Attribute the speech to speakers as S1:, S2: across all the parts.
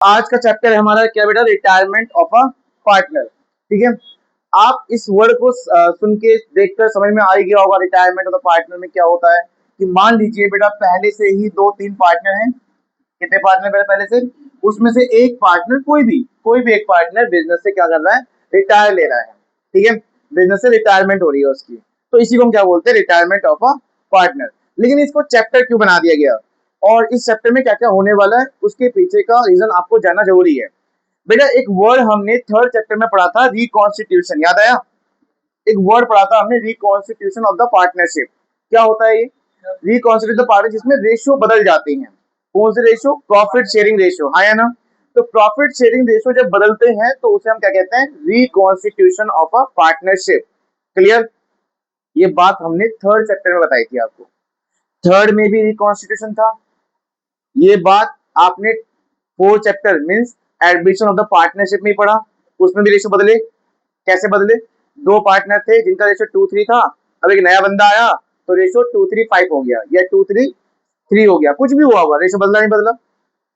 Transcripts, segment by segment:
S1: आज का चैप्टर है हमारा क्या बेटा, रिटायरमेंट ऑफ अ पार्टनर। ठीक है, आप इस वर्ड को सुन के देखकर समझ में आ ही गया होगा रिटायरमेंट ऑफ द पार्टनर में क्या होता है। कि मान लीजिए बेटा पहले से ही दो तीन पार्टनर हैं। कितने पार्टनर बेटा पहले से? उसमें से एक पार्टनर कोई भी एक पार्टनर बिजनेस से क्या कर रहा है, रिटायर ले रहा है। ठीक है, बिजनेस से रिटायरमेंट हो रही है उसकी, तो इसी को हम क्या बोलते हैं, रिटायरमेंट ऑफ अ पार्टनर। लेकिन इसको चैप्टर क्यों बना दिया गया और इस चैप्टर में क्या क्या होने वाला है उसके पीछे का रीजन आपको जानना जरूरी है। बेटा एक वर्ड हमने थर्ड चैप्टर में पढ़ा था, रिकॉन्स्टिट्यूशन, याद आया? एक वर्ड पढ़ा था हमने, रिकॉन्स्टिट्यूशन ऑफ द पार्टनरशिप। क्या होता है ये रिकॉन्स्टिट्यूट द पार्टनर, जिसमें रेशियो बदल जाती हैं। कौन से रेशियो? प्रॉफिट शेयरिंग रेशियो, हाँ या ना? तो प्रॉफिट शेयरिंग रेशियो जब बदलते हैं तो उसे हम क्या कहते हैं, reconstitution of a partnership. Clear? ये बात हमने थर्ड चैप्टर में बताई थी आपको। थर्ड में भी रिकॉन्स्टिट्यूशन था, ये बात आपने fourth chapter means admission of the partnership में ही पढ़ा। उसमें भी रेशियो बदले। कैसे बदले? दो पार्टनर थे जिनका रेशियो 2:3 था, अब एक नया बंदा आया तो रेशियो 2:3:5 हो गया या 2:3:3 हो गया, कुछ भी हुआ होगा, रेशियो बदला नहीं बदला।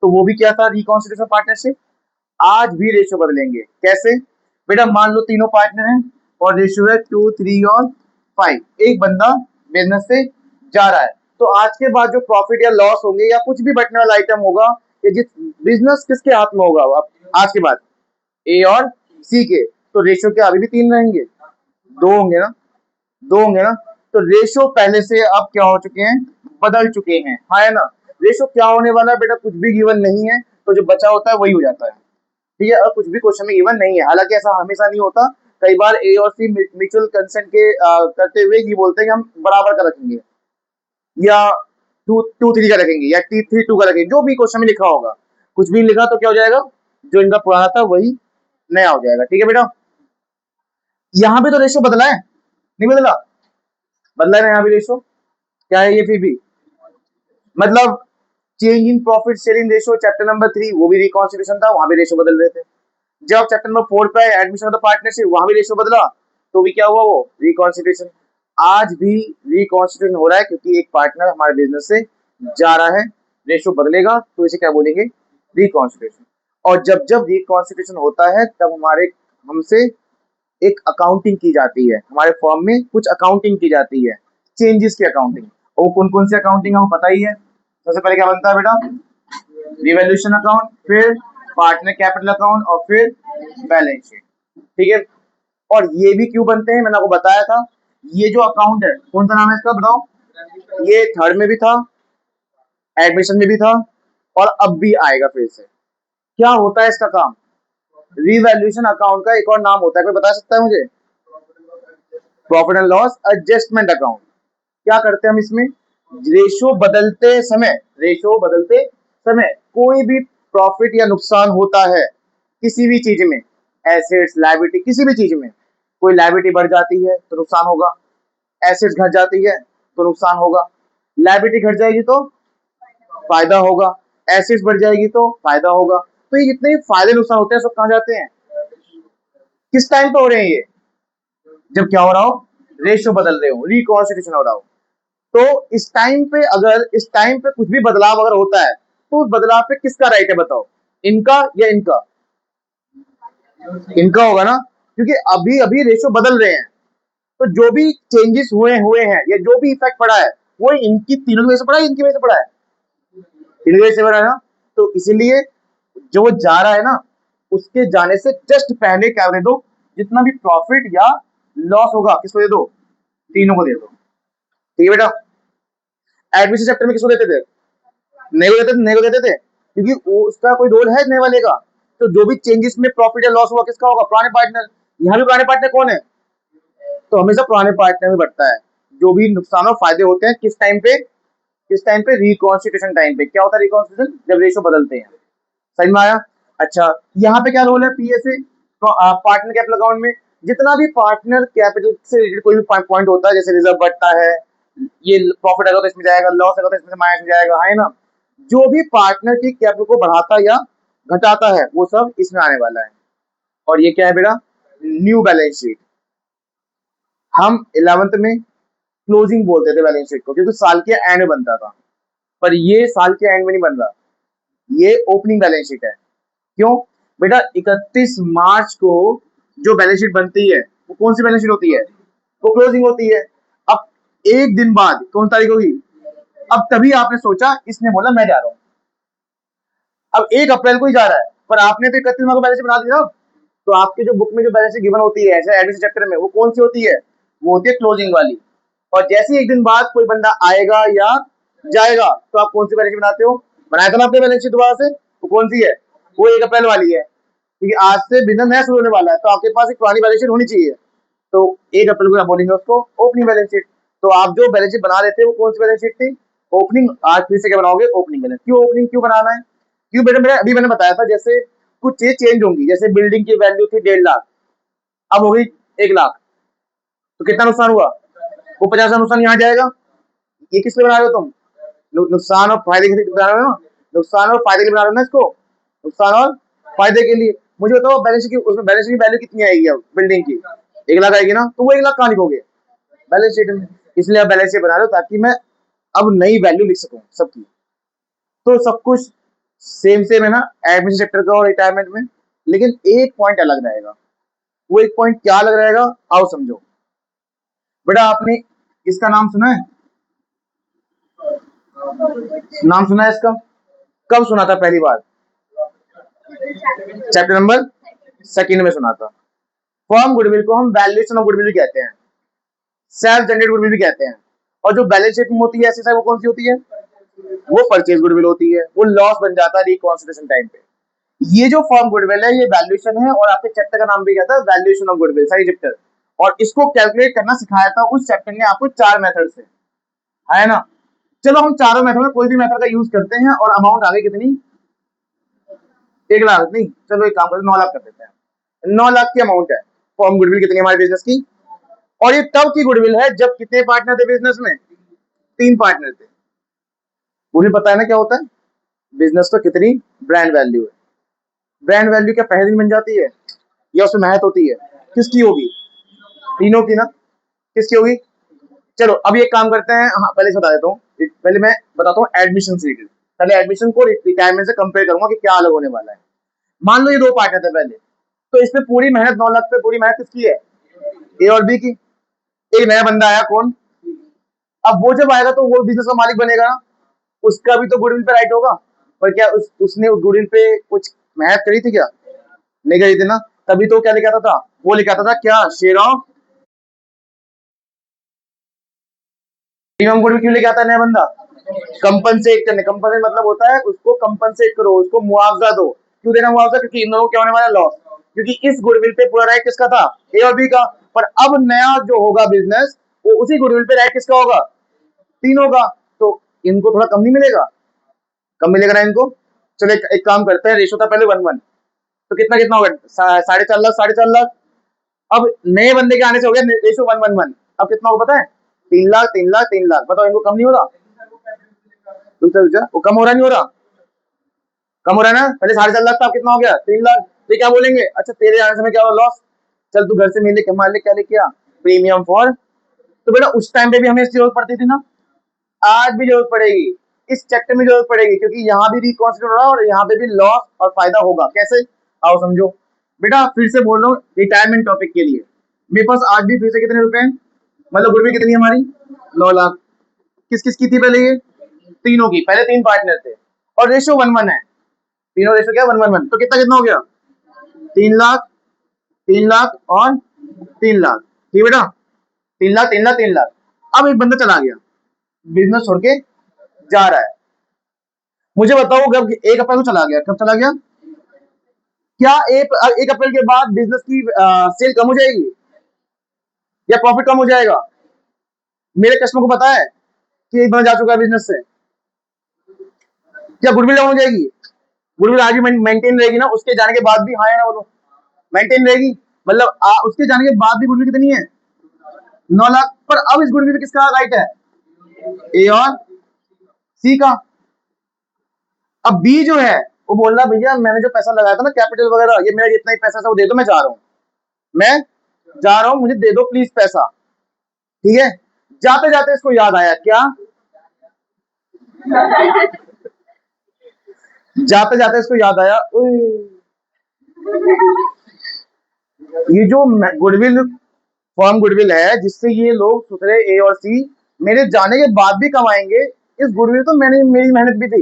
S1: तो वो भी क्या था, रिकॉन्स्टिट्यूशन पार्टनरशिप। आज भी रेशियो बदलेंगे। कैसे? बेटा मान लो तीनों पार्टनर हैं और रेशियो है 2, 3 और 5। एक बंदा बिजनेस से जा रहा है, तो आज के बाद जो प्रॉफिट या लॉस होंगे या कुछ भी बटने वाला आइटम होगा, या जिस बिजनेस किसके हाथ में होगा अब आज के बाद, ए और सी के, तो रेशियो के अभी भी 3 रहेंगे, 2 होंगे ना। तो रेशियो पहले से अब क्या हो चुके हैं, बदल चुके हैं, हाँ है ना। रेशियो क्या होने वाला है बेटा, कुछ भी गिवन नहीं है, तो जो बचा होता है वही हो जाता है। ठीक है, और कुछ भी क्वेश्चन में गिवन नहीं है, हालांकि ऐसा हमेशा नहीं होता। कई बार ए और सी म्यूचुअल कंसेंट के करते हुए ये बोलते हैं कि हम बराबर का रखेंगे, या 2, 2, 3 का रखेंगे, या 3, 2 का रखेंगे, जो भी क्वेश्चन में लिखा होगा। कुछ भी लिखा तो क्या हो जाएगा, जो इनका पुराना था वही नया हो जाएगा। ठीक है बेटा, यहाँ भी तो रेशियो बदला है, नहीं बदला? बदला है ना यहाँ भी रेशियो। क्या है ये फिर भी, मतलब change in profit sharing ratio chapter number 3 वो भी रिकॉन्स्टिट्यूशन था, वहां भी रेशियो बदल रहे थे। जब चैप्टर नंबर 4 पे एडमिशन ऑफ द पार्टनरशिप, वहां भी रेशियो बदला, तो भी क्या हुआ, वो रिकॉन्स्टिट्यूशन। आज भी रिकॉन्स्टिट्यूशन हो रहा है क्योंकि एक पार्टनर हमारे बिजनेस से जा रहा है, रेशियो बदलेगा तो इसे क्या बोलेंगे, रिकॉन्स्टिट्यूशन। और जब जब रिकॉन्स्टिट्यूशन होता है तब हमारे हमसे एक अकाउंटिंग की जाती है, हमारे फॉर्म में कुछ अकाउंटिंग की जाती है, चेंजेस की अकाउंटिंग। और कौन कौन सी अकाउंटिंग है वो पता ही है। सबसे पहले क्या बनता है बेटा, रिवैल्यूएशन अकाउंट, फिर पार्टनर कैपिटल अकाउंट और फिर बैलेंस शीट। ठीक है, और ये भी क्यों बनते हैं मैंने आपको बताया था। ये जो अकाउंट है कौन सा नाम है इसका बताओ? ये थर्ड में भी था, एडमिशन में भी था, और अब भी आएगा फिर से। क्या होता है इसका काम? रिवैल्यूएशन अकाउंट का एक और नाम होता है, कोई बता सकता है मुझे? Profit and loss adjustment account. क्या करते हैं हम इसमें, रेशो बदलते समय कोई भी प्रॉफिट या नुकसान होता है किसी भी चीज में, एसेट्स लायबिलिटी, किसी भी चीज में कोई लायबिलिटी बढ़ जाती है तो नुकसान होगा, एसेट्स घट जाती है तो नुकसान होगा, लायबिलिटी घट जाएगी तो फायदा होगा, एसेट्स बढ़ जाएगी तो फायदा होगा। तो ये जितने फायदे नुकसान होते हैं सब कहाँ जाते हैं, किस टाइम पे हो रहे हैं ये, जब क्या हो रहा हो, रेशियो बदल रहे हो, रिकॉन्स्टिट्यूशन हो रहा हो। तो इस टाइम पे अगर इस टाइम पे कुछ भी बदलाव अगर होता है तो उस बदलाव पे किसका राइट है बताओ, इनका या इनका? इनका होगा ना, क्योंकि अभी अभी रेशियो बदल रहे हैं। तो जो भी चेंजेस हुए हुए हैं या जो भी इफेक्ट पड़ा है वो इनकी तीनों की वजह से पड़ा है, इनकी वजह से पड़ा है, इनकी वजह से पड़ा है ना। तो इसलिए जो वो जा रहा है ना, उसके जाने से जस्ट पहले क्या दे दो, जितना भी प्रॉफिट या लॉस होगा किसको दे दो, तीनों को दे दो। ठीक है बेटा, एडमिशन चैप्टर में किसको देते थे, नए को देते थे, नए को देते थे, क्योंकि उसका कोई रोल है नए वाले का। तो जो भी चेंजेस में प्रॉफिट या लॉस हुआ किसका होगा, पुराने पार्टनर। यहाँ भी पुराने पार्टनर कौन है, तो हमेशा पुराने पार्टनर में बढ़ता है। जो भी नुकसान और फायदे होते हैं किस टाइम पे, किस टाइम पे, रिकॉन्स्टिट्यूशन टाइम पे। क्या होता है रिकॉन्स्टिट्यूशन, जब रेशो बदलते हैं। समझ में आया? अच्छा, यहाँ पे क्या रोल है पीएसए, पार्टनर कैपिटल अकाउंट में जितना भी पार्टनर कैपिटल से रिलेटेड कोई भी पॉइंट होता है, जैसे रिजर्व बढ़ता है, ये प्रॉफिट आएगा तो इसमें जाएगा, लॉस आएगा तो इसमें माइनस में जाएगा, है ना। जो भी पार्टनर की कैपिटल को बढ़ाता या घटाता है वो सब इसमें आने वाला है। और ये क्या है बेटा, न्यू बैलेंस शीट। हम 11th में क्लोजिंग बोलते थे बैलेंस शीट को, क्योंकि साल के एंड में बनता था, पर ये साल के एंड में नहीं बन रहा, ये ओपनिंग बैलेंस शीट है। क्यों बेटा? 31 मार्च को जो बैलेंस शीट बनती है वो कौन सी बैलेंस शीट होती है? वो क्लोजिंग होती है। अब एक दिन बाद कौन तारीख होगी? अब तभी आपने सोचा, इसने बोला मैं जा रहा हूं। अब 1 अप्रैल को ही जा रहा है, पर आपने तो 31 मार्च को बैलेंस शीट बना दी ना। तो आपके जो बुक में जो बैलेंस शीट गिवन होती है ऐसे एडमिशन चैप्टर में, वो कौन सी होती है? वो होती है क्लोजिंग वाली। और जैसे ही एक दिन बाद कोई बंदा आएगा या जाएगा, तो आप कौन सी बैलेंस शीट बनाते हो? बनाया था ना आपने बैलेंस शीट दोबारा से, वो कौन सी है? वो 1 अप्रैल वाली है, क्योंकि आज से बिजनेस नया शुरू होने वाला है, तो आपके पास एक पुरानी बैलेंस शीट होनी चाहिए। तो 1 अप्रैल को आप बोलेंगे उसको ओपनिंग बैलेंस शीट। तो आप जो बैलेंस शीट बना रहे थे वो कौन सी बैलेंस शीट थी? ओपनिंग। आज फिर से क्या बनाओगे? Opening balance. क्यों ओपनिंग क्यों बनाना है? क्यों बेटा? मेरा अभी मैंने बताया था, जैसे कुछ चीज चेंज होंगी, जैसे बिल्डिंग की वैल्यू थी 1.5 लाख, अब हो गई 1 लाख, तो कितना नुकसान हुआ? वो 50 का नुकसान यहाँ जाएगा। ये किस लिए बना रहे हो तुम? नुकसान और फायदे के लिए बना रहे हो ना? नुकसान और फायदे के लिए बना रहे हो ना इसको? नुकसान और फायदे के लिए। मुझे बताओ बैलेंस की, उसमें बैलेंस की वैल्यू कितनी आएगी अब बिल्डिंग की? 1 लाख आएगी ना, तो वो 1 लाख कहाँ लिखोगे? बैलेंस शीट में। इसलिए आप बैलेंस शीट बना रहे हो ताकि मैं अब नई वैल्यू लिख सकूं सबकी। तो सब कुछ सेम सेम है ना एडमिशन सेक्टर का और रिटायरमेंट में, लेकिन एक पॉइंट अलग रहेगा। वो एक पॉइंट क्या अलग रहेगा, आओ समझो। बेटा आपने इसका नाम सुना है? नाम सुना है इसका? कब सुना था पहली बार? चैप्टर नंबर 2 में सुना था। फर्म गुडविल को हम वैल्यूएशन ऑफ गुडविल भी कहते हैं, सेल्फ जनरेट गुडविल भी कहते हैं। और जो बैलेंस शीट में होती है ऐसी, वो कौन सी होती है? वो परचेज गुडविल होती है। वो लॉस बन जाता है रिकॉन्सिडरेशन टाइम पे। ये जो फर्म गुडविल है ये वैल्यूएशन है, और आपके चैप्टर का नाम भी क्या था? वैल्यूएशन ऑफ गुडविल, सही चैप्टर। और इसको कैलकुलेट करना सिखाया था उस चैप्टर ने आपको 4 मेथड से, है ना? चलो हम चारों मेथड में कोई भी मेथड का यूज करते हैं, और अमाउंट आ गई कितनी? 1 लाख नहीं, चलो एक काम करते हैं 9 लाख कर देते हैं। 9 लाख की अमाउंट है। फर्म गुडविल कितनी हमारे बिजनेस की? और ये तब की गुडविल है जब कितने पार्टनर थे बिजनेस में? 3 पार्टनर थे। मुझे पता है ना क्या होता है बिजनेस का, कितनी ब्रांड वैल्यू है। ब्रांड वैल्यू क्या पहले दिन बन जाती है, या उसमें मेहनत होती है? किसकी होगी? तीनों की ना। किसकी होगी? चलो अभी एक काम करते हैं, हाँ पहले से बता देता हूँ। पहले मैं बताता हूँ एडमिशन से रिलेटेड। पहले एडमिशन को रिटायरमेंट से कंपेयर करूंगा कि क्या अलग होने वाला है। मान लो ये 2 पार्टनर थे पहले, तो इसमें पूरी मेहनत 9 लाख पे पूरी मेहनत किसकी है? ए और बी की। एक नया बंदा आया, कौन? अब वो जब आएगा तो वो बिजनेस का मालिक बनेगा ना, उसका भी तो गुडविल पे राइट होगा। पर क्या उसने उस गुडविल पे कुछ मेहनत करी थी क्या? नहीं करी थी ना। तभी तो क्या लेके आता था? वो लेके आता था क्या? Share of premium. गुडविल क्यों लेके आता है नया बंदा? कंपनसेट करने। कंपनसेट मतलब होता है उसको कंपनसेट करो, उसको मुआवजा दो। क्यों देना मुआवजा? क्योंकि इन लोगों को क्या होने वाला? लॉस। क्योंकि इस गुडविल पे पूरा राइट किसका था? ए और बी का। पर अब नया जो होगा बिजनेस, वो उसी गुडविल पे राइट किसका होगा? तीनों का। तो इनको थोड़ा कम नहीं मिलेगा? कम मिलेगा ना इनको। चलो एक काम करते हैं, रेशो था पहले 1:1, तो कितना कितना होगा? 4.5 लाख, 4.5 लाख। अब नए बंदे के आने से हो गया रेशो 1:1। अब कितना होगा पता है? 3 लाख, 3 लाख, 3 लाख। बताओ इनको कम नहीं हो रहा? वो कम हो रहा नहीं हो रहा? कम हो रहा है ना। पहले 4.5 लाख था, अब कितना हो गया? 3 लाख। तो क्या बोलेंगे? अच्छा तेरे आने से क्या हुआ? लॉस। चल तू घर से मिल के मान ले, क्या लेके आ? Premium for. तो बेटा उस टाइम पे भी हमें इसकी जरूरत पड़ती थी ना, आज भी जरूरत पड़ेगी, इस चैप्टर में जरूरत पड़ेगी, क्योंकि यहाँ भी रिकॉन्सिडर हो रहा है और यहाँ पे भी लॉस और फायदा होगा। कैसे? आओ समझो। बेटा फिर से बोल रहा हूँ रिटायरमेंट टॉपिक के लिए, मेरे पास आज भी फिर से कितने रुपए हैं? मतलब गुडविल कितनी है हमारी? 9 लाख। किस किस की थी पहले ये? तीनों की। पहले 3 पार्टनर थे, और रेशो 1:1 है। तीनों रेशो क्या? 1:1। तो कितना कितना हो गया? 3 लाख, 3 लाख और 3 लाख। ठीक बेटा? 3 लाख, 3 लाख, 3 लाख। अब एक बंदा चला गया, बिजनेस छोड़ के जा रहा है। मुझे बताओ जब 1 अप्रैल को चला गया, कब चला गया? क्या 1 अप्रैल के बाद बिजनेस की सेल कम हो जाएगी या प्रॉफिट कम हो जाएगा? मेरे कस्टमर को पता है कि एक बंदा जा चुका है बिजनेस से, क्या गुडविल डाउन हो जाएगी? गुडविल आज भी मेंटेन रहेगी ना, उसके जाने के बाद भी। हाँ है ना, बोलो। मेंटेन रहेगी। मतलब उसके जाने के बाद भी गुडविल कितनी है? 9 लाख। पर अब इस गुडविल पे किसका राइट है? ए और सी का। अब बी जो है वो बोल रहा भैया मैंने जो पैसा लगाया था ना, कैपिटल वगैरह, ये मेरा जितना ही पैसा था वो दे दो, मैं जा रहा हूँ। मैं जा रहा हूँ, मुझे दे दो प्लीज पैसा। ठीक है। जाते जाते इसको याद आया क्या? जाते जाते इसको याद आया, ये जो गुडविल फर्म गुडविल है जिससे ये लोग सुथरे ए और सी मेरे जाने के बाद भी कमाएंगे, इस गुडविल तो मैंने मेरी मेहनत भी थी,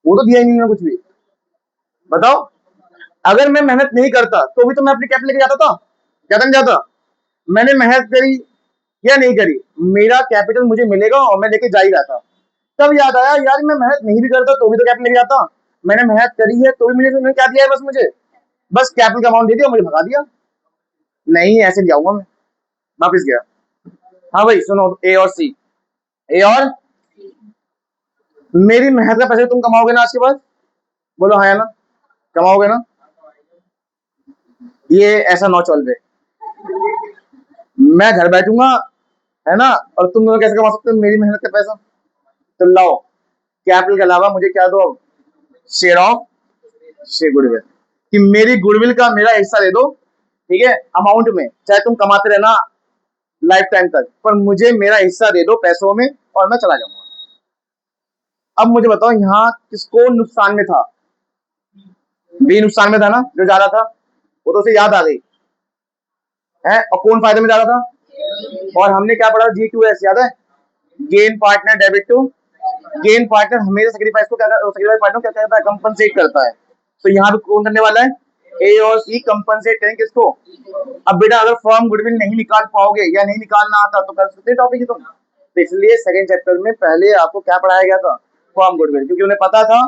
S1: वो तो दिया ही नहीं मैंने कुछ भी। बताओ, अगर मैं मेहनत नहीं करता तो भी तो मैं अपनी कैप लेके जाता था, जाता नहीं जाता? मैंने मेहनत करी या नहीं करी, मेरा कैपिटल मुझे मिलेगा और मैं लेके जा ही रहा था। तब याद आया यार मैं मेहनत नहीं भी करता तो भी तो कैप लेके जाता, मैंने मेहनत करी है तो भी मुझे उन्होंने क्या दिया है, बस कैपिटल का अमाउंट दे दिया, मुझे भगा दिया। नहीं ऐसे नहीं जाऊंगा मैं, वापिस गया। हाँ भाई सुनो, ए और सी, ए और मेरी मेहनत का पैसे तुम कमाओगे ना आज के बाद? बोलो हाँ या ना, कमाओगे ना? ये ऐसा नौ चल पे मैं घर बैठूंगा, है ना, और तुम लोग कैसे कमा सकते हो मेरी मेहनत का पैसा? तो लाओ, कैपिटल के अलावा मुझे क्या दो अब, शेयर ऑफ शेयर गुडविल, कि मेरी गुडविल का मेरा हिस्सा दे दो, ठीक है, अमाउंट में, चाहे तुम कमाते रहना लाइफ टाइम तक, पर मुझे मेरा हिस्सा दे दो पैसों में और मैं चला जाऊंगा। अब मुझे बताओ यहाँ किसको नुकसान में था? बी नुकसान में था ना, जो जा रहा था, वो तो उसे याद आ गई है, और कौन फायदे में जा रहा था? और हमने क्या पढ़ा, G2S याद है, gain partner debit to, gain partner हमेशा सेक्रीफाइस को क्या, सेक्रीफाइस पार्टनर क्या करता है, कंपनसेट करता है। तो यहाँ पे कौन करने वाला है, ए और सी कंपनसेट करेंगे किसको? अब बेटा अगर फर्म गुडविल नहीं निकाल पाओगे या नहीं निकालना आता तो कर सकते टॉपिक ही तुम, तो इसलिए सेकंड चैप्टर में पहले आपको क्या पढ़ाया गया था, फर्म गुडविल, क्योंकि उन्हें पता था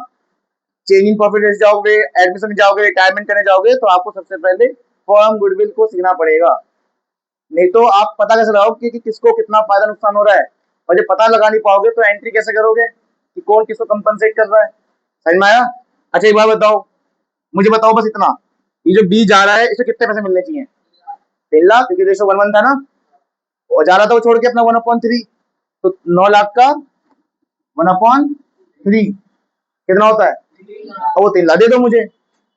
S1: चेंज इन प्रॉफिट जाओगे, एडमिशन में जाओगे, रिटायरमेंट करने जाओगे, तो आपको सबसे पहले फर्म गुडविल को सीखना पड़ेगा। नहीं तो आप पता कैसे लगाओगे कि किसको कितना फायदा नुकसान हो रहा है, और जब पता लगा नहीं पाओगे तो एंट्री कैसे करोगे कि कौन किसको कंपनसेट कर रहा है? समझ में आया? अच्छा एक बात बताओ, मुझे बताओ बस इतना, ये जो बी जा रहा है इसे कितने पैसे मिलने चाहिए? 3 लाख, क्योंकि रेशो 1:1 था ना, और जा रहा था वो छोड़ के अपना 1/3, तो 9 लाख का 1/3 कितना होता है? और वो 3 लाख दे दो मुझे।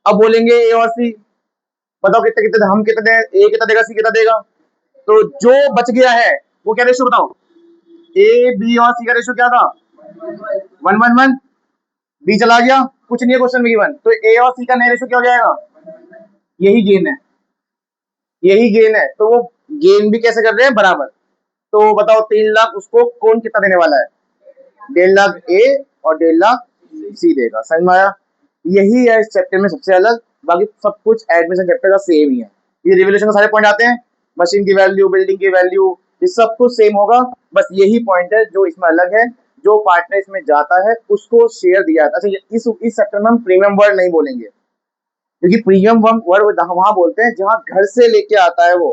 S1: अब बोलेंगे ए और सी, बताओ कितने कितने, हम कितने, ए कितना देगा, सी कितना देगा? तो जो बच गया है वो क्या रेशो बताओ, ए बी और सी का रेशो क्या था, 1:1, बी चला गया, कुछ नहीं है क्वेश्चन में गिवन, तो ए और सी का नया रेशो क्या हो जाएगा? यही गेन है, यही गेन है, तो वो गेन भी कैसे कर रहे हैं, बराबर। तो बताओ 3 लाख उसको कौन कितना देने वाला है, 1.5 लाख ए और 1.5 लाख सी देगा। समझ में आया? यही है इस चैप्टर में सबसे अलग, बाकी सब कुछ एडमिशन चैप्टर का सेम ही है। ये रिवोल्यूशन के सारे पॉइंट आते हैं, मशीन की वैल्यू, बिल्डिंग की वैल्यू, ये सब कुछ सेम होगा, बस यही पॉइंट है जो इसमें अलग है, जो पार्टनर इसमें जाता है उसको शेयर दिया जाता है। अच्छा इस चैप्टर में हम प्रीमियम वर्ड नहीं बोलेंगे, क्योंकि प्रीमियम वर्ड वहां बोलते हैं जहां घर से लेके आता है वो,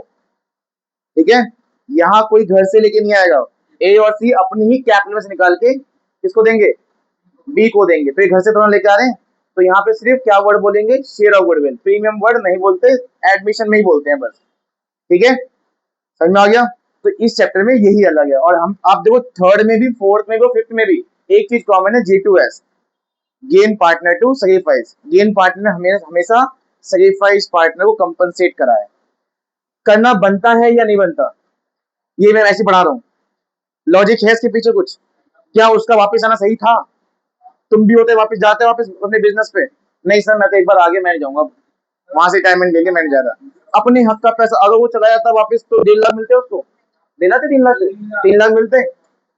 S1: ठीक है, यहाँ कोई घर से लेके नहीं आएगा, ए और सी अपनी ही कैपिटल में से निकाल के किसको देंगे, बी को देंगे, तो ये घर से थोड़ा लेके आ रहे हैं, तो यहाँ पे सिर्फ क्या वर्ड बोलेंगे, share of goodwill, premium word नहीं बोलते, एडमिशन में ही बोलते हैं बस, ठीक है, समझ में आ गया? तो इस चैप्टर में यही अलग है, और हम आप देखो थर्ड में भी, फोर्थ में भी, फिफ्थ में भी एक चीज कॉमन है, G2S, gain partner to sacrifice, gain partner ने हमेशा सेक्रीफाइस पार्टनर को कंपनसेट करा है, करना बनता है या नहीं बनता, ये मैं ऐसे पढ़ा रहा हूँ, लॉजिक है इसके पीछे कुछ, क्या उसका वापस आना सही था? तुम भी होते वापस जाते वापस अपने बिजनेस पे, नहीं सर मैं तो एक बार आगे मैं नहीं जाऊंगा, वहां से रिटायरमेंट लेके मैं नहीं जा रहा, अपने हक का पैसा अगर वो चला जाता वापस तो 1.5 लाख मिलते उसको, देना थे 3 लाख, 3 लाख मिलते,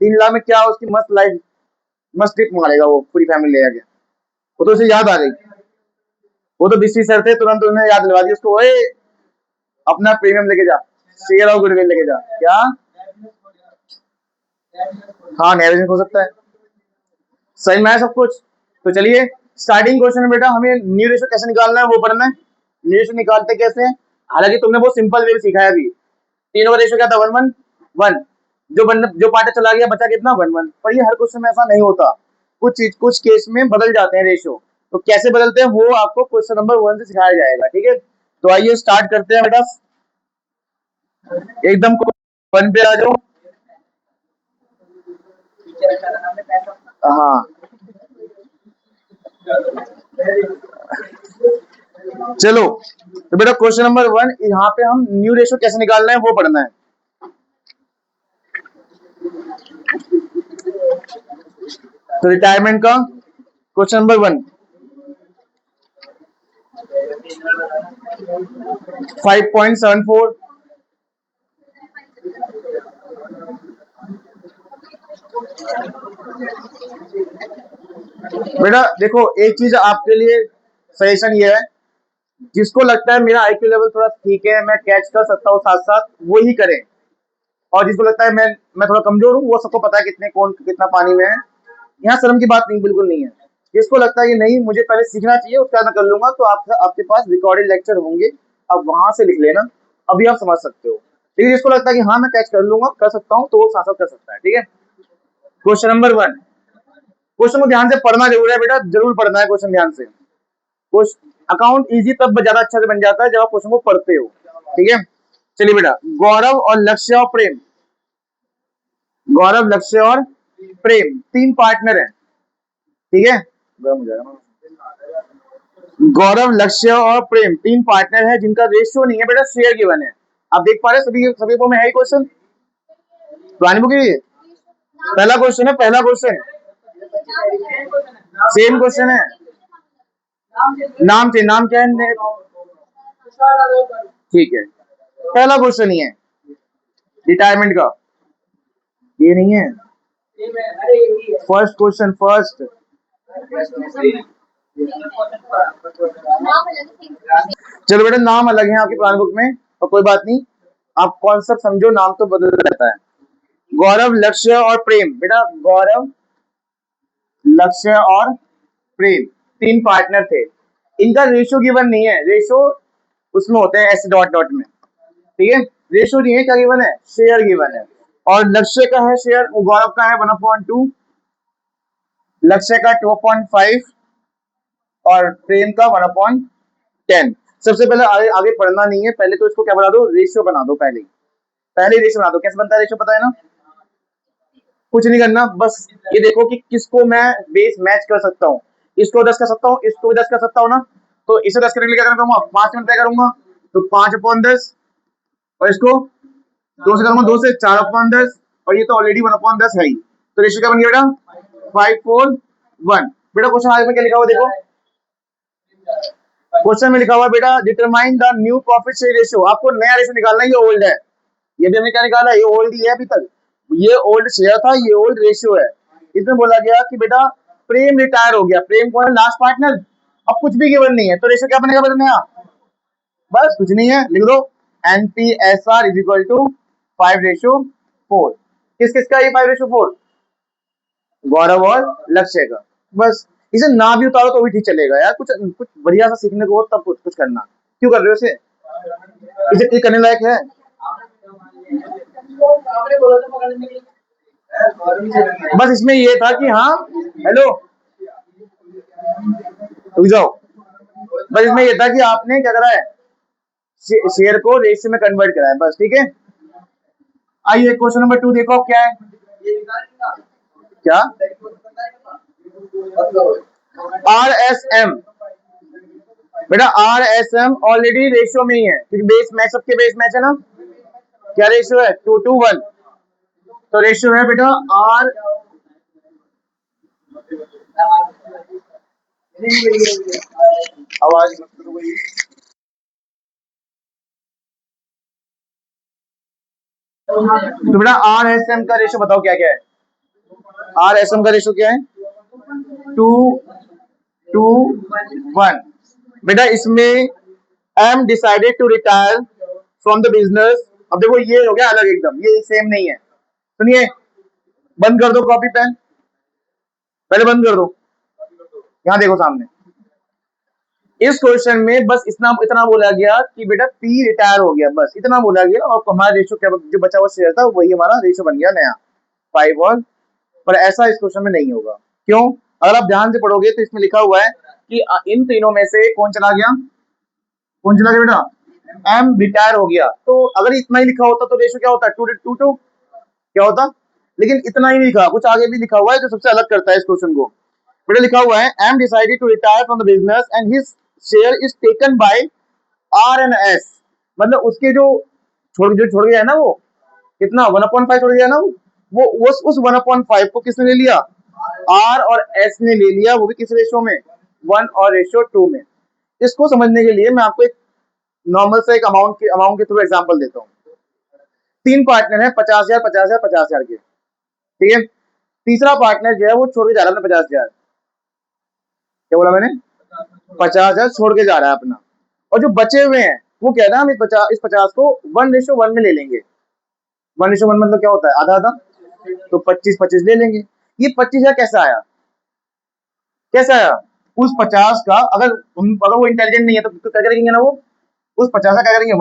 S1: 3 लाख में क्या उसकी मस्त लाइफ, मस्त ट्रिप मारेगा वो पूरी फैमिली ले जाके, वो तो उसे याद आ गई, वो तो बिस्सी सर थे तुरंत उन्होंने याद दिलवा दी उसको, ओए अपना प्रीमियम लेके जा, शेयर और गुडविल लेके जा, क्या? हाँ नया बिजनेस हो सकता है। समझ में आया सब कुछ? तो चलिए स्टार्टिंग क्वेश्चन में बेटा हमें न्यू रेशो कैसे निकालना है वो पढ़ना है, न्यू रेशो निकालते कैसे हैं, हालांकि तुमने बहुत सिंपल वे में सीखा है अभी, तीनों का रेशो क्या था, 1:1, जो पार्टनर चला गया बचा कितना, 1:1, पर ये हर क्वेश्चन में ऐसा नहीं होता, कुछ केस में बदल जाते हैं रेशो, तो कैसे बदलते हैं वो आपको क्वेश्चन नंबर 1 से सिखाया जाएगा, ठीक है? तो आइए स्टार्ट करते हैं बेटा, एकदम 1 पे आ जाओ। हाँ चलो, तो बेटा क्वेश्चन नंबर 1, यहाँ पे हम न्यू रेशो कैसे निकालना है वो पढ़ना है। तो रिटायरमेंट का क्वेश्चन नंबर 1, 5.74। बेटा देखो, एक चीज आपके लिए सजेशन ये है, जिसको लगता है मेरा आईक्यू लेवल थोड़ा ठीक है, मैं कैच कर सकता हूँ साथ साथ, वो ही करें। और जिसको लगता है मैं थोड़ा कमजोर हूँ, वो सबको पता है कितने कौन कितना पानी में है, यहाँ शर्म की बात नहीं, बिल्कुल नहीं है। जिसको लगता है कि नहीं मुझे पहले सीखना चाहिए उसके बाद मैं कर लूंगा, तो आपके पास रिकॉर्डेड लेक्चर होंगे, आप वहां से लिख लेना, अभी आप समझ सकते हो। लेकिन जिसको लगता है कि हाँ मैं कैच कर लूंगा, कर सकता हूँ, तो वो साथ साथ कर सकता है। ठीक है। Question number 1। क्वेश्चन को ध्यान से पढ़ना जरूर है बेटा, जरूर पढ़ना है क्वेश्चन ध्यान से। क्वेश्चन अकाउंट इजी तब ज्यादा अच्छा से बन जाता है जब आप क्वेश्चन को पढ़ते हो। ठीक है। चलिए बेटा, गौरव और लक्ष्य और प्रेम, गौरव लक्ष्य और प्रेम तीन पार्टनर हैं। ठीक है। गौरव लक्ष्य और प्रेम तीन पार्टनर है जिनका रेशियो नहीं है बेटा, शेयर गिवन है। आप देख पा रहे हैं सभी सभी को में है क्वेश्चन पुरानी बुक है। पहला क्वेश्चन है, पहला क्वेश्चन सेम क्वेश्चन है। नाम से नाम क्या है? ठीक है, पहला क्वेश्चन ही है रिटायरमेंट का, ये नहीं है। First question, first. चलो बेटा, नाम अलग है आपकी पुरानी बुक में, तो कोई बात नहीं, आप कॉन्सेप्ट समझो, नाम तो बदल रहता है। गौरव लक्ष्य और प्रेम, बेटा गौरव लक्ष्य और प्रेम तीन पार्टनर थे, इनका रेशियो गिवन नहीं है। रेशियो उसमें होते हैं ऐसे डॉट डॉट में। ठीक है। रेशियो नहीं है, क्या गिवन है? शेयर गिवन है। और लक्ष्य का है शेयर, गौरव का है 1/2, लक्ष्य का 2.5 और प्रेम का 1/10। सबसे पहले आगे पढ़ना नहीं है, पहले तो इसको क्या बना दो, रेशियो बना दो। पहले पहले रेशियो बना दो। कैसे बनता है रेशियो, पता है ना? कुछ नहीं करना, बस ये देखो कि किसको मैं बेस मैच कर सकता हूँ। इसको 10 कर सकता हूँ, इसको भी 10 कर सकता हूँ ना, तो इसे 10 करने के लिए क्या करूंगा, 5 मिनट तय करूंगा, तो 5/10, और इसको 2 से करूंगा, 2 से 4/10, और ये तो ऑलरेडी 1/10 है ही, तो रेशियो क्या बन गया बेटा, 5:4:1। बेटा क्वेश्चन आगे में क्या लिखा हुआ देखो, क्वेश्चन में लिखा हुआ बेटा determine the new profit share ratio. आपको नया रेशियो निकालना है, ये ओल्ड है, ये भी हमने क्या निकाला, ये ओल्ड ही है अभी तक, ये ओल्ड शेयर था, ये ओल्ड रेशियो है। इसमें बोला गया कि बेटा प्रेम रिटायर हो गया, प्रेम कौन है, लास्ट पार्टनर, अब कुछ भी गिवन नहीं है, तो रेशियो क्या बनेगा बेटा नया, बस कुछ नहीं है, लिख दो NPSR इज इक्वल टू 5:4। किस किस का ये 5:4? गौरव और लक्ष्य का। बस इसे ना भी उतारो तो भी ठीक चलेगा यार, कुछ कुछ बढ़िया सा सीखने को हो तब कुछ कुछ करना, क्यों कर रहे हो इसे, इसे क्लिक करने लायक है। बस इसमें ये था कि हाँ, हेलो रुक जाओ, बस इसमें ये था कि आपने क्या करा है, शेयर को रेशियो में कन्वर्ट करा है, बस। ठीक है। आइए क्वेश्चन नंबर 2 देखो क्या है, क्या RSM, बेटा RSM ऑलरेडी रेशियो में ही है, क्योंकि बेस मैच, सबके बेस मैच है ना, क्या रेशियो है, 2:1, तो रेशियो है बेटा R, आवाज तो बेटा RSM का रेशियो बताओ क्या क्या है, RSM का रेशियो क्या है, 2:1। बेटा इसमें M decided to retire from the business, अब देखो ये हो गया अलग एकदम, ये सेम नहीं है। सुनिए, बंद कर दो कॉपी पेन, पहले बंद कर दो, यहाँ देखो सामने। इस क्वेश्चन में बस इतना इतना बोला गया कि बेटा पी रिटायर हो गया, बस इतना बोला गया, और हमारा रेशियो क्या, जो बचा हुआ शेयर था वही हमारा रेशियो बन गया नया 5 और, पर ऐसा इस क्वेश्चन में नहीं होगा। क्यों? अगर आप ध्यान से पढ़ोगे तो इसमें लिखा हुआ है कि इन तीनों में से कौन चला गया, कौन चला गया बेटा, एम रिटायर हो गया, तो अगर इतना ही लिखा होता तो रेशियो क्या होता, 2:2 क्या होता, लेकिन इतना ही लिखा, कुछ आगे भी लिखा हुआ है जो सबसे अलग करता है इस क्वेश्चन को। बेटा लिखा हुआ है M decided to retire from the business and his share is taken by RNS, मतलब उसके जो छोड़ गया है ना, वो कितना 1/5 छोड़ गया ना, वो उस 1/5 को किसने ले लिया, R और S ने ले लिया, वो भी किस रेशियो में, 1 और रेशियो 2 में। इसको समझने के लिए मैं आपको एक नॉर्मल सा एक अमाउंट के थ्रू एग्जांपल देता हूँ। 3 पार्टनर है, 50,000 50,000 50,000 के, ठीक है। तीसरा पार्टनर जो है वो छोड़ के जा रहा है अपने 50,000। क्या बोला मैंने? 50,000 छोड़ के जा रहा है अपना। और जो बचे हुए हैं वो कह रहा है हम इस 50 को 1:1 में ले लेंगे। 1:1 मतलब क्या होता है? आधा आधा। तो 25-25 ले लेंगे। ये 25,000 कैसा आया? कैसा आया? उस 50 का अगर वो इंटेलिजेंट नहीं है तो क्या करेंगे ना, वो उस 50 का क्या करेंगे?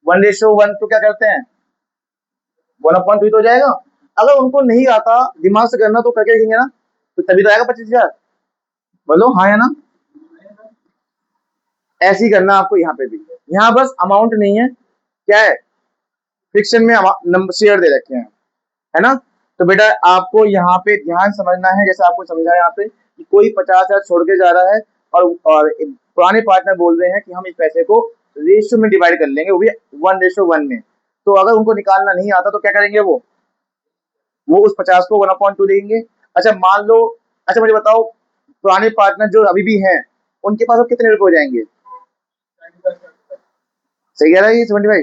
S1: 1:1 तो क्या करते हैं? 1/2 तो हो जाएगा। अगर उनको नहीं आता दिमाग से करना तो करके देखेंगे ना, तो तभी तो आएगा 25,000। बोलो हाँ या ना। ऐसे ही करना आपको यहाँ पे भी। यहाँ बस अमाउंट नहीं है, क्या है? फिक्शन में नंबर शेयर दे रखे हैं, है ना। तो बेटा आपको यहाँ पे ध्यान समझना है, जैसे आपको समझा यहाँ पे कि कोई 50,000 छोड़ के जा रहा है और पुराने पार्टनर बोल रहे हैं कि हम इस पैसे को रेशियो में डिवाइड कर लेंगे, वो भी 1:1 में। तो अगर उनको निकालना नहीं आता तो क्या करेंगे? वो उस 50 को 1/2 देंगे। अच्छा मान लो, अच्छा मुझे बताओ, पुराने पार्टनर जो अभी भी हैं उनके पास अब कितने रुपए हो जाएंगे? सही कह रहा है ये 75।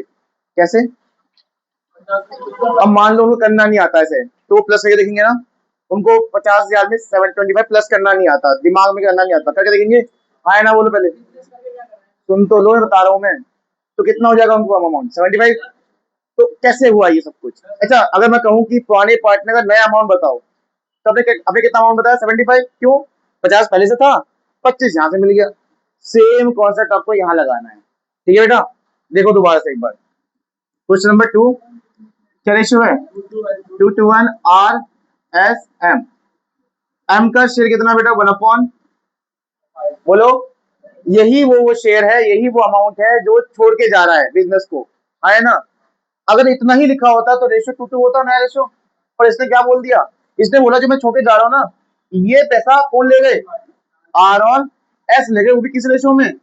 S1: कैसे? अब मान लो उनको करना नहीं आता ऐसे, तो वो प्लस करके देखेंगे ना। उनको 50,000 में 725 प्लस करना नहीं आता, दिमाग में करना नहीं आता, करके देखेंगे। हाँ ना, बोलो पहले। सुन तो लो, बता रहा हूँ मैं। तो कितना हो जाएगा उनको अमाउंट? 75। तो कैसे हुआ ये सब कुछ? अच्छा अगर मैं कहूँ कि पुराने पार्टनर का नया अमाउंट बताओ, तो आपने कितना अमाउंट बताया? 75। क्यों? 50 पहले से था, 25 यहाँ से मिल गया। सेम कॉन्सेप्ट आपको यहाँ लगाना है, ठीक है बेटा। देखो दोबारा से एक बार, क्वेश्चन नंबर 2 क्या रेशियो है? 2:1 आर एस एम। एम का शेयर कितना बेटा? 1/, बोलो। यही वो शेयर है, यही वो अमाउंट है जो छोड़ के जा रहा है बिजनेस को, है ना। अगर इतना ही लिखा होता तो रेशियो 2:2 होता, नया रेशियो। और इसने क्या बोल दिया? इसने बोला जो मैं छोड़ के जा रहा हूँ ना, ये पैसा कौन ले गए? आर और एस ले गए, वो भी किस रेशियो में?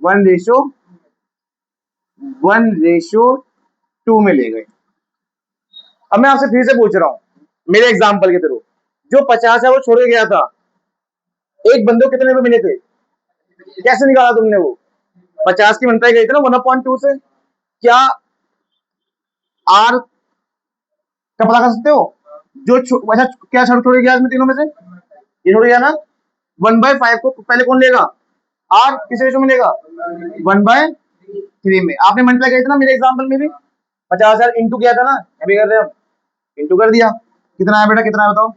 S1: 1:1:2 में ले गए। अब मैं आपसे फिर से पूछ रहा हूँ, मेरे एग्जाम्पल के थ्रू, जो 50 है वो छोड़ के गया था, एक बंदे को कितने रुपए मिले थे? कैसे निकाला तुमने? वो 50 की मनताई गई थी ना 1/2 से। क्या आर का पता कर सकते हो? अच्छा क्या छोड़ गया इसमें तीनों में से? ये छोड़ गया ना। 1/5 को पहले कौन लेगा? आर किस रेशो में लेगा? 1/3 में। आपने मल्टीप्लाई किया था ना मेरे एग्जाम्पल में भी, 50,000 इंटू किया था ना, अभी कर रहे हैं हम, इंटू कर दिया। कितना है बेटा? कितना है बताओ?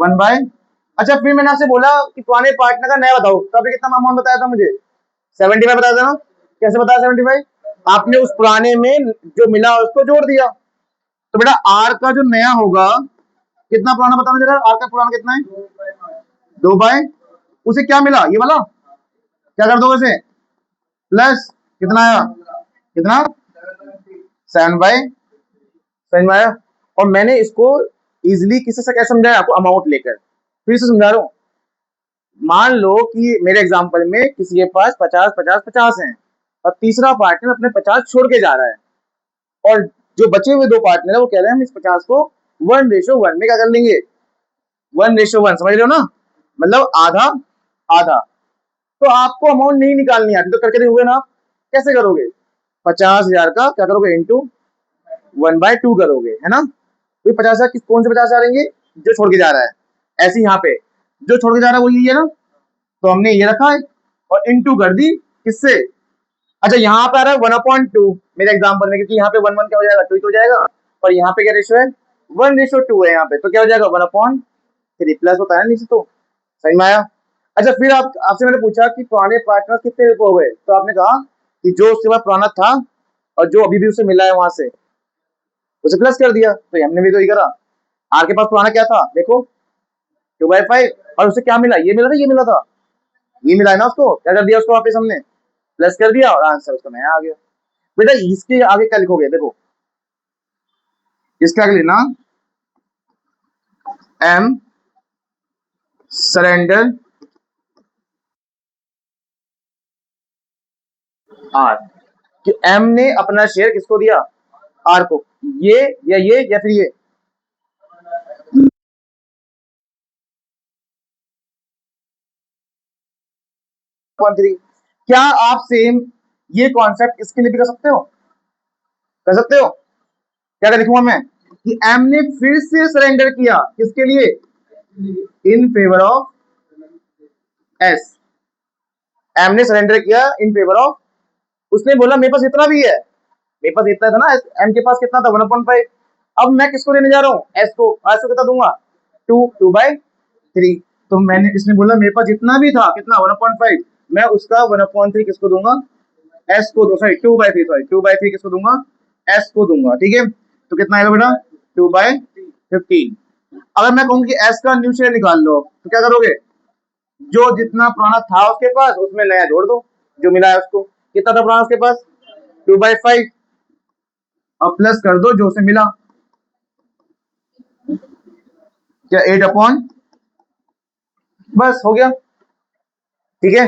S1: 1/। अच्छा फिर मैंने आपसे बोला कि पुराने पार्टनर का नया बताओ, तो आपने कितना अमाउंट बताया था मुझे? 75 बताया था ना। कैसे बताया 75? आपने उस पुराने में जो मिला उसको जोड़ दिया। तो बेटा आर का जो नया होगा, कितना पुराना बताना जरा, आर का पुराना कितना है? 2/। उसे क्या मिला ये वाला? क्या कर दो वैसे? प्लस कितना आया? कितना? 7/। समझ में आया? और मैंने इसको इजिली किसी से क्या समझाया आपको? अमाउंट लेकर। फिर से समझा रहा हूँ। मान लो कि मेरे एग्जांपल में किसी के पास 50 50 50 हैं और तीसरा पार्टनर अपने 50 छोड़ के जा रहा है, और जो बचे हुए दो पार्टनर है वो कह रहे हैं हम इस 50 को 1:1 में क्या कर लेंगे? 1:1, समझ रहे हो ना। मतलब आधा आधा। तो आपको अमाउंट नहीं निकालनी आती तो करके देखोगे ना आप। कैसे करोगे? 50,000 का क्या करोगे? इंटू 1/2 करोगे, है ना। तो 50,000 कौन से 50,000 आएंगे? जो छोड़ के जा रहा है। ऐसे यहाँ पे जो छोड़ के जा रहा है वो यही है ना, तो हमने ये रखा है और इंटू कर दी किससे? अच्छा यहाँ पे आ रहा है 1/2 मेरे एग्जाम्पल में, क्योंकि यहाँ पे 1 1 क्या हो जाएगा? 2 हो जाएगा। और यहाँ पे क्या रेशियो है? 1:2 है यहाँ पे, तो क्या हो जाएगा? 1/3 प्लस होता है नीचे। तो समझ में आया? अच्छा फिर आपसे मैंने पूछा कि पुराने पार्टनर कितने रुपए हो गए, तो आपने कहा कि जो उसके बाद पुराना था और जो अभी भी उसे मिला है वहां से उसे प्लस कर दिया। तो हमने भी तो ही करा। आर के पास पुराना क्या था देखो? 2/5। और उसे क्या मिला? ये मिला था, ये मिला था, ये मिला है ना उसको। क्या कर दिया उसको वापस हमने? प्लस कर दिया और आंसर उसका नया आ गया। बेटा इसके आगे क्या लिखोगे? देखो इसके आगे लेना एम सरेंडर आर, कि एम ने अपना शेयर किसको दिया? आर को। ये या फिर ये? 3। क्या आप सेम ये कॉन्सेप्ट इसके लिए भी कर सकते हो? कर सकते हो? क्या क्या लिखूंगा मैं कि एम ने फिर से सरेंडर किया, किसके लिए? In favour of S. M ने सरेंडर किया इन फेवर ऑफ, उसने बोला मेरे पास इतना भी है, मेरे पास इतना था ना, एम के पास कितना था 1.5। अब मैं किसको देने जा रहा हूँ? एस को। एस को कितना दूंगा? 2/3। तो मैंने, इसने बोला मेरे पास जितना भी था, कितना 1.5, मैं उसका 1/3 किसको दूंगा? एस को दो, सॉरी 2/3, सॉरी 2/3 किसको दूंगा? एस को दूंगा। ठीक है, तो कितना आएगा बेटा? 2/15। अगर मैं कहूँ कि एस का न्यू शेयर निकाल लो, तो क्या करोगे? जो जितना पुराना था उसके पास, उसमें नया जोड़ दो, जो मिला है उसको। कितना था पुराना उसके पास? 2/5। अब प्लस कर दो जो उसे मिला, क्या 8 बस हो गया। ठीक है,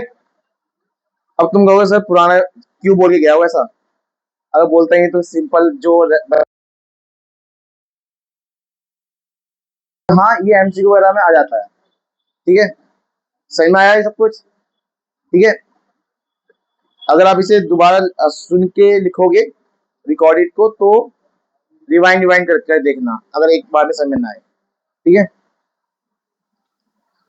S1: अब तुम कहोगे सर पुराना क्यों बोल के गया हो ऐसा? अगर बोलते हैं तो सिंपल जो हाँ, ये एमसीक्यू वगैरह में आ जाता है। ठीक है, सही में आया ये सब कुछ? ठीक है, अगर आप इसे दोबारा सुन के लिखोगे रिकॉर्डेड को, तो रिवाइंड रिवाइंड कर देखना, अगर एक बार में समझ में ना आए। ठीक है।